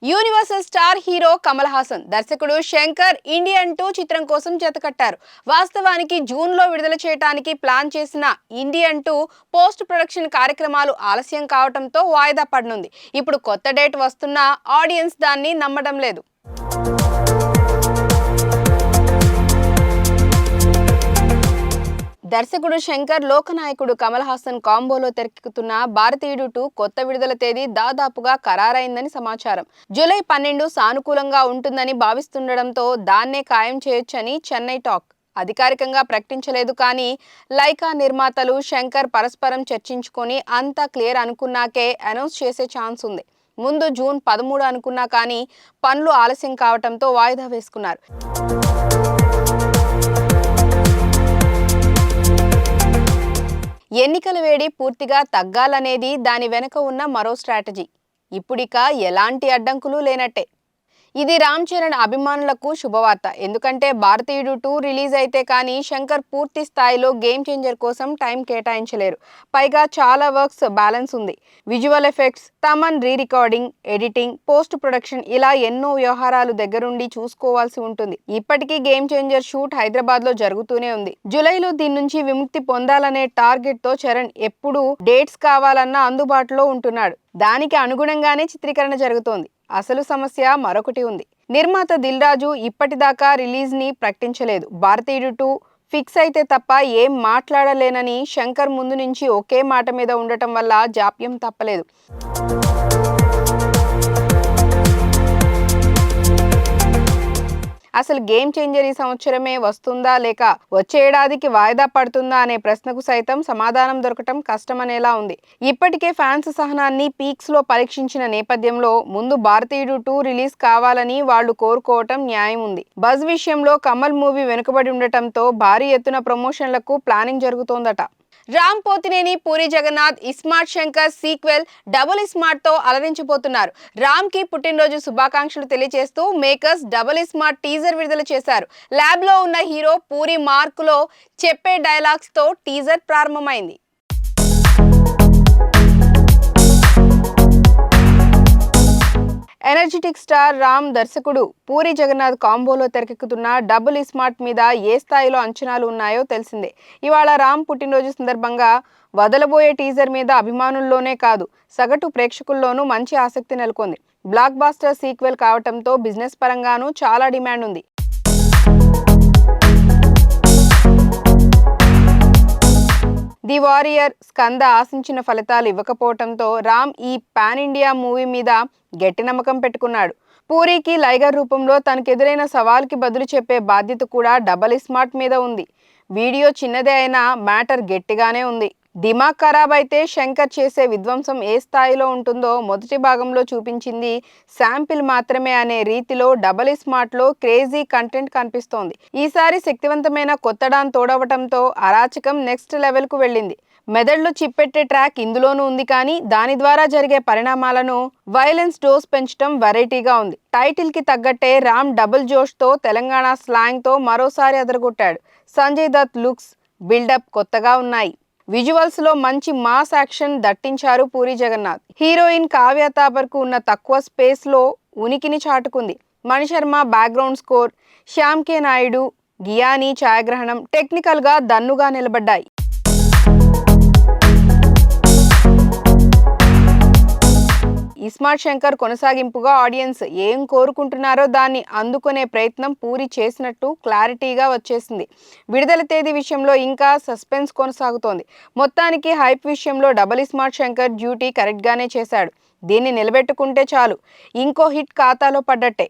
Universal star hero Kamal Haasan దర్శకుడు Shankar Indian 2 చిత్రం కోసం జతకట్టారు. వాస్తవానికి జూన్ లో విడుదల చేయడానికి ప్లాన్ చేసిన ఇండియన్ 2 పోస్ట్ ప్రొడక్షన్ కార్యక్రమాలు ఆలస్యం కావడంతో వాయిదా పడనుంది. ఇప్పుడు కొత్త డేట్ వస్తున్నా ఆడియన్స్ దాన్ని నమ్మడం లేదు. దర్శకుడు శంకర్ లోకనాయకుడు కమల్ హాసన్ కాంబోలో తెరకెక్కుతున్న భారతీయుడు 2 కొత్త విడుదల తేదీ దాదాపుగా ఖరారైందని సమాచారం. జూలై 12 సానుకూలంగా ఉంటుందని భావిస్తుండటంతో దాన్నే ఖాయం చేయొచ్చని చెన్నై టాక్. అధికారికంగా ప్రకటించలేదు కానీ లైకా నిర్మాతలు శంకర్ పరస్పరం చర్చించుకొని అంతా క్లియర్ అనుకున్నాకే అనౌన్స్ చేసే ఛాన్స్ ఉంది. ముందు జూన్ 13 అనుకున్నా కానీ పనులు ఆలస్యం కావడంతో వాయిదా వేసుకున్నారు. ఎన్నికల వేడి పూర్తిగా తగ్గాలనేది దాని వెనుక ఉన్న మరో స్ట్రాటజీ. ఇప్పుడిక ఎలాంటి అడ్డంకులు లేనట్టే. ఇది రామ్ చరణ్ అభిమానులకు శుభవార్త. ఎందుకంటే భారతీయుడు 2 రిలీజ్ అయితే కానీ శంకర్ పూర్తి స్థాయిలో గేమ్ చేంజర్ కోసం టైం కేటాయించలేరు. పైగా చాలా వర్క్స్ బ్యాలెన్స్ ఉంది. Visual effects, Thaman recording, editing, post production ఇలా ఎన్నో వ్యవహారాలు దగ్గరుండి చూసుకోవాల్సి ఉంటుంది. ఇప్పటికీ గేమ్ చేంజర్ షూట్ హైదరాబాద్ లో జరుగుతూనే ఉంది. జూలైలో దీని నుంచి విముక్తి పొందాలనే టార్గెట్ తో చరణ్ ఎప్పుడు డేట్స్ కావాలన్నా అందుబాటులో ఉంటున్నాడు. దానికి అనుగుణంగానే చిత్రీకరణ జరుగుతోంది. అసలు సమస్య మరొకటి ఉంది. నిర్మాత దిల్ రాజు ఇప్పటిదాకా రిలీజ్ ని ప్రకటించలేదు. భారతీయుడు 2 ఫిక్స్ అయితే తప్ప ఏం మాట్లాడలేనని శంకర్ ముందు నుంచి ఒకే మాట మీద ఉండటం వల్ల జాప్యం తప్పలేదు. అసలు గేమ్ చేంజర్ ఈ సంవత్సరమే వస్తుందా లేక వచ్చే ఏడాదికి వాయిదా పడుతుందా అనే ప్రశ్నకు సైతం సమాధానం దొరకటం కష్టమనేలా ఉంది. ఇప్పటికే ఫ్యాన్స్ సహనాన్ని పీక్స్ లో పరీక్షించిన నేపథ్యంలో ముందు భారతీయుడు 2 రిలీజ్ కావాలని వాళ్ళు కోరుకోవటం న్యాయం ఉంది. బజ్ విషయంలో కమల్ మూవీ వెనుకబడి ఉండటంతో భారీ ఎత్తున ప్రమోషన్లకు ప్లానింగ్ జరుగుతోందట. రామ్ పోతినేని, పూరి జగన్నాథ్ ఇస్మార్ట్ శంకర్ సీక్వెల్ డబుల్ ఇస్మార్ట్ తో అలరించబోతున్నారు. రామ్ కి పుట్టినరోజు శుభాకాంక్షలు తెలియజేస్తూ మేకర్స్ డబుల్ ఇస్మార్ట్ టీజర్ విడుదల చేశారు. ల్యాబ్ లో ఉన్న హీరో పూరి మార్కులో చెప్పే డైలాగ్స్ తో టీజర్ ప్రారంభమైంది. ఎనర్జెటిక్ స్టార్ రామ్ దర్శకుడు పూరి జగన్నాథ్ కాంబోలో తెరకెక్కుతున్న డబుల్ ఇస్మార్ట్ మీద ఏ స్థాయిలో అంచనాలు ఉన్నాయో తెలిసిందే. ఇవాళ రామ్ పుట్టినరోజు సందర్భంగా వదలబోయే టీజర్ మీద అభిమానుల్లోనే కాదు సగటు ప్రేక్షకుల్లోనూ మంచి ఆసక్తి నెలకొంది. బ్లాక్ బాస్టర్ సీక్వెల్ కావటంతో బిజినెస్ పరంగానూ చాలా డిమాండ్ ఉంది. ది వారియర్ స్కంద ఆశించిన ఫలితాలు ఇవ్వకపోవడంతో రామ్ ఈ పాన్ ఇండియా మూవీ మీద గట్టి నమ్మకం పెట్టుకున్నాడు. పూరికి లైగర్ రూపంలో తనకెదురైన సవాల్కి బదులు చెప్పే బాధ్యత కూడా డబల్ ఇస్మార్ట్ మీద ఉంది. వీడియో చిన్నదే అయినా మ్యాటర్ గట్టిగానే ఉంది. దిమాగ్ ఖరాబ్ అయితే శంకర్ చేసే విధ్వంసం ఏ స్థాయిలో ఉంటుందో మొదటి భాగంలో చూపించింది శాంపిల్ మాత్రమే అనే రీతిలో డబల్ ఇస్మార్ట్ లో క్రేజీ కంటెంట్ కనిపిస్తోంది. ఈసారి శక్తివంతమైన కొత్తడాన్ తోడవటంతో అరాచకం నెక్స్ట్ లెవెల్ కు వెళ్ళింది. మెదడులో చిప్పెట్టే ట్రాక్ ఇందులోనూ ఉంది కానీ దాని ద్వారా జరిగే పరిణామాలను వైలెన్స్ డోస్ పెంచడం వెరైటీగా ఉంది. టైటిల్ కి తగ్గట్టే రామ్ డబుల్ జోష్ తో తెలంగాణ స్లాంగ్ తో మరోసారి అదరగొట్టాడు. సంజయ్ దత్ లుక్స్, బిల్డప్ కొత్తగా ఉన్నాయి. విజువల్స్ లో మంచి మాస్ యాక్షన్ దట్టించారు పూరి జగన్నాథ్. హీరోయిన్ కావ్య తాపర్ కు ఉన్న తక్కువ స్పేస్ లో ఉనికిని చాటుకుంది. Mani Sharma background score, Shyam K Naidu, Gianni ఛాయాగ్రహణం టెక్నికల్ గా దన్నుగా నిలబడ్డాయి. ఇస్మార్ట్ శంకర్ కొనసాగింపుగా ఆడియన్స్ ఏం కోరుకుంటున్నారో దాన్ని అందుకునే ప్రయత్నం పూరి చేసినట్టు క్లారిటీగా వచ్చేసింది. విడుదల తేదీ విషయంలో ఇంకా సస్పెన్స్ కొనసాగుతోంది. మొత్తానికి హైప్ విషయంలో డబుల్ ఇస్మార్ట్ శంకర్ డ్యూటీ కరెక్ట్గానే చేశాడు. దీన్ని నిలబెట్టుకుంటే చాలు ఇంకో హిట్ ఖాతాలో పడ్డట్టే.